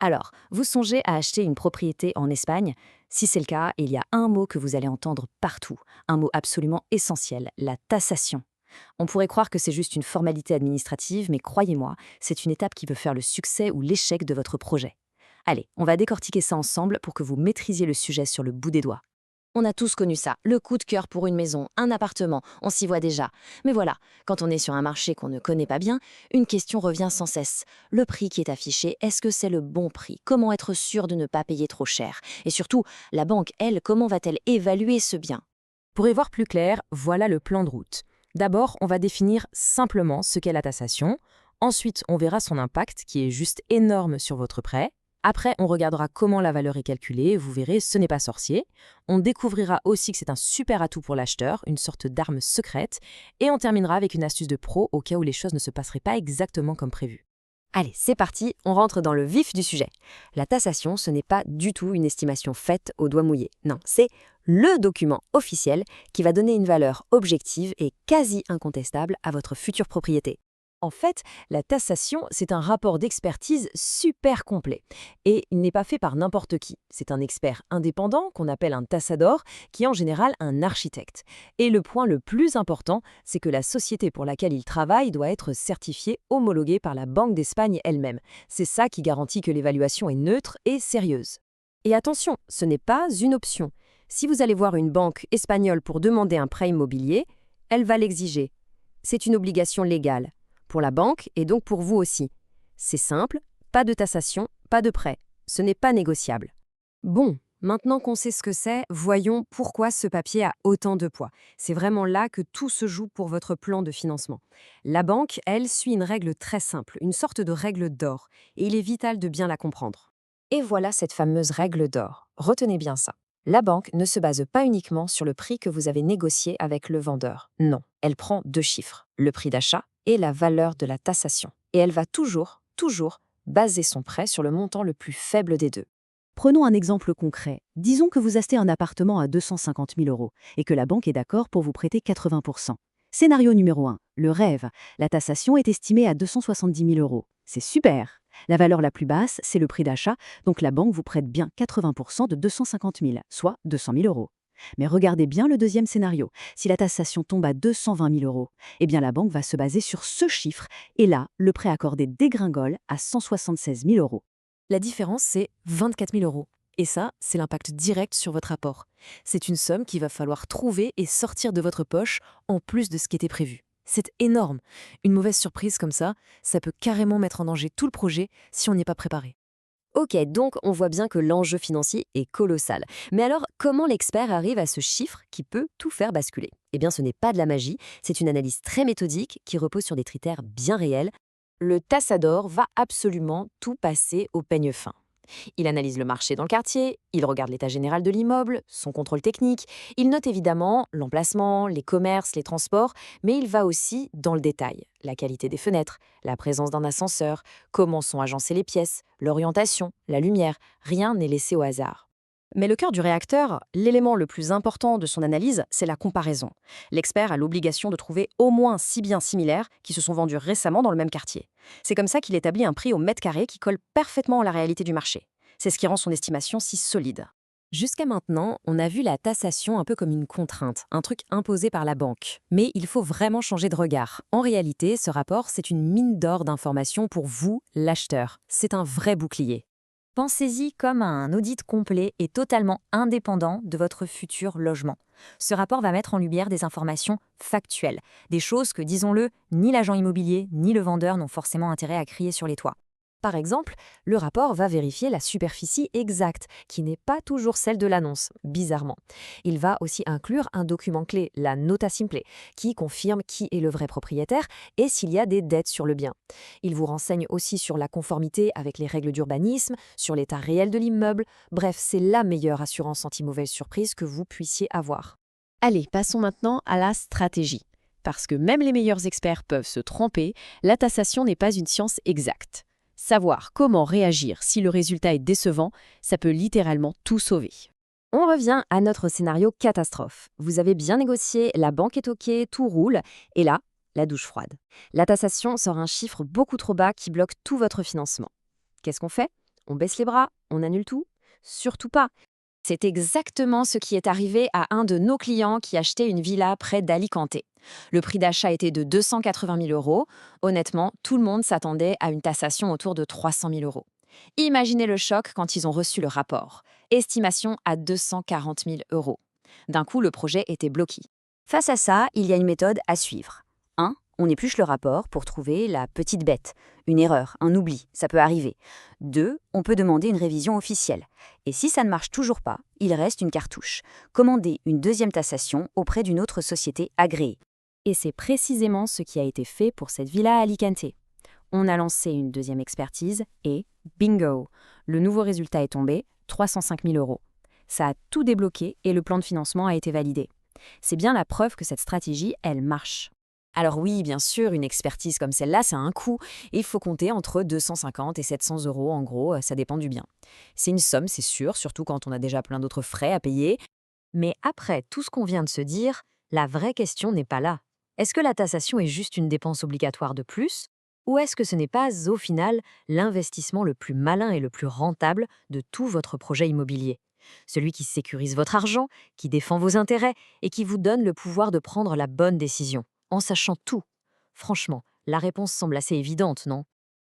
Alors, vous songez à acheter une propriété en Espagne? Si c'est le cas, il y a un mot que vous allez entendre partout, un mot absolument essentiel, la taxation. On pourrait croire que c'est juste une formalité administrative, mais croyez-moi, c'est une étape qui peut faire le succès ou l'échec de votre projet. Allez, on va décortiquer ça ensemble pour que vous maîtrisiez le sujet sur le bout des doigts. On a tous connu ça, le coup de cœur pour une maison, un appartement, on s'y voit déjà. Mais voilà, quand on est sur un marché qu'on ne connaît pas bien, une question revient sans cesse. Le prix qui est affiché, est-ce que c'est le bon prix? Comment être sûr de ne pas payer trop cher? Et surtout, la banque, elle, comment va-t-elle évaluer ce bien? Pour y voir plus clair, voilà le plan de route. D'abord, on va définir simplement ce qu'est la taxation. Ensuite, on verra son impact, qui est juste énorme sur votre prêt. Après, on regardera comment la valeur est calculée. Vous verrez, ce n'est pas sorcier. On découvrira aussi que c'est un super atout pour l'acheteur, une sorte d'arme secrète. Et on terminera avec une astuce de pro au cas où les choses ne se passeraient pas exactement comme prévu. Allez, c'est parti, on rentre dans le vif du sujet. La taxation, ce n'est pas du tout une estimation faite au doigt mouillé. Non, c'est le document officiel qui va donner une valeur objective et quasi incontestable à votre future propriété. En fait, la taxation, c'est un rapport d'expertise super complet. Et il n'est pas fait par n'importe qui. C'est un expert indépendant qu'on appelle un tassador, qui est en général un architecte. Et le point le plus important, c'est que la société pour laquelle il travaille doit être certifiée, homologuée par la Banque d'Espagne elle-même. C'est ça qui garantit que l'évaluation est neutre et sérieuse. Et attention, ce n'est pas une option. Si vous allez voir une banque espagnole pour demander un prêt immobilier, elle va l'exiger. C'est une obligation légale pour la banque et donc pour vous aussi. C'est simple, pas de taxation, pas de prêt. Ce n'est pas négociable. Bon, maintenant qu'on sait ce que c'est, voyons pourquoi ce papier a autant de poids. C'est vraiment là que tout se joue pour votre plan de financement. La banque, elle, suit une règle très simple, une sorte de règle d'or, et il est vital de bien la comprendre. Et voilà cette fameuse règle d'or. Retenez bien ça. La banque ne se base pas uniquement sur le prix que vous avez négocié avec le vendeur. Non, elle prend deux chiffres, le prix d'achat et la valeur de la taxation. Et elle va toujours, baser son prêt sur le montant le plus faible des deux. Prenons un exemple concret. Disons que vous achetez un appartement à 250 000 euros et que la banque est d'accord pour vous prêter 80%. Scénario numéro 1, le rêve. La taxation est estimée à 270 000 euros. C'est super. La valeur la plus basse, c'est le prix d'achat, donc la banque vous prête bien 80% de 250 000, soit 200 000 euros. Mais regardez bien le deuxième scénario. Si la taxation tombe à 220 000 euros, eh bien la banque va se baser sur ce chiffre et là, le prêt accordé dégringole à 176 000 euros. La différence, c'est 24 000 euros. Et ça, c'est l'impact direct sur votre apport. C'est une somme qu'il va falloir trouver et sortir de votre poche en plus de ce qui était prévu. C'est énorme. Une mauvaise surprise comme ça peut carrément mettre en danger tout le projet si on n'y est pas préparé. Ok, donc on voit bien que l'enjeu financier est colossal. Mais alors, comment l'expert arrive à ce chiffre qui peut tout faire basculer? Eh bien, ce n'est pas de la magie, c'est une analyse très méthodique qui repose sur des critères bien réels. Le tassador va absolument tout passer au peigne fin. Il analyse le marché dans le quartier, il regarde l'état général de l'immeuble, son contrôle technique, il note évidemment l'emplacement, les commerces, les transports, mais il va aussi dans le détail. La qualité des fenêtres, la présence d'un ascenseur, comment sont agencées les pièces, l'orientation, la lumière, rien n'est laissé au hasard. Mais le cœur du réacteur, l'élément le plus important de son analyse, c'est la comparaison. L'expert a l'obligation de trouver au moins 6 biens similaires qui se sont vendus récemment dans le même quartier. C'est comme ça qu'il établit un prix au mètre carré qui colle parfaitement à la réalité du marché. C'est ce qui rend son estimation si solide. Jusqu'à maintenant, on a vu la taxation un peu comme une contrainte, un truc imposé par la banque. Mais il faut vraiment changer de regard. En réalité, ce rapport, c'est une mine d'or d'informations pour vous, l'acheteur. C'est un vrai bouclier. Pensez-y comme à un audit complet et totalement indépendant de votre futur logement. Ce rapport va mettre en lumière des informations factuelles, des choses que, disons-le, ni l'agent immobilier ni le vendeur n'ont forcément intérêt à crier sur les toits. Par exemple, le rapport va vérifier la superficie exacte, qui n'est pas toujours celle de l'annonce, bizarrement. Il va aussi inclure un document clé, la nota simple, qui confirme qui est le vrai propriétaire et s'il y a des dettes sur le bien. Il vous renseigne aussi sur la conformité avec les règles d'urbanisme, sur l'état réel de l'immeuble. Bref, c'est la meilleure assurance anti-mauvaise surprise que vous puissiez avoir. Allez, passons maintenant à la stratégie. Parce que même les meilleurs experts peuvent se tromper, la taxation n'est pas une science exacte. Savoir comment réagir si le résultat est décevant, ça peut littéralement tout sauver. On revient à notre scénario catastrophe. Vous avez bien négocié, la banque est OK, tout roule, et là, la douche froide. La taxation sort un chiffre beaucoup trop bas qui bloque tout votre financement. Qu'est-ce qu'on fait? On baisse les bras, on annule tout? Surtout pas. C'est exactement ce qui est arrivé à un de nos clients qui achetait une villa près d'Alicante. Le prix d'achat était de 280 000 euros. Honnêtement, tout le monde s'attendait à une taxation autour de 300 000 euros. Imaginez le choc quand ils ont reçu le rapport. Estimation à 240 000 euros. D'un coup, le projet était bloqué. Face à ça, il y a une méthode à suivre. 1. On épluche le rapport pour trouver la petite bête. Une erreur, un oubli, ça peut arriver. 2. On peut demander une révision officielle. Et si ça ne marche toujours pas, il reste une cartouche. Commander une deuxième taxation auprès d'une autre société agréée. Et c'est précisément ce qui a été fait pour cette villa à Alicante. On a lancé une deuxième expertise et bingo! Le nouveau résultat est tombé, 305 000 euros. Ça a tout débloqué et le plan de financement a été validé. C'est bien la preuve que cette stratégie, elle marche. Alors oui, bien sûr, une expertise comme celle-là, ça a un coût. Et il faut compter entre 250 et 700 euros, en gros, ça dépend du bien. C'est une somme, c'est sûr, surtout quand on a déjà plein d'autres frais à payer. Mais après tout ce qu'on vient de se dire, la vraie question n'est pas là. Est-ce que la taxation est juste une dépense obligatoire de plus? Ou est-ce que ce n'est pas, au final, l'investissement le plus malin et le plus rentable de tout votre projet immobilier? Celui qui sécurise votre argent, qui défend vos intérêts et qui vous donne le pouvoir de prendre la bonne décision, en sachant tout. Franchement, la réponse semble assez évidente, non?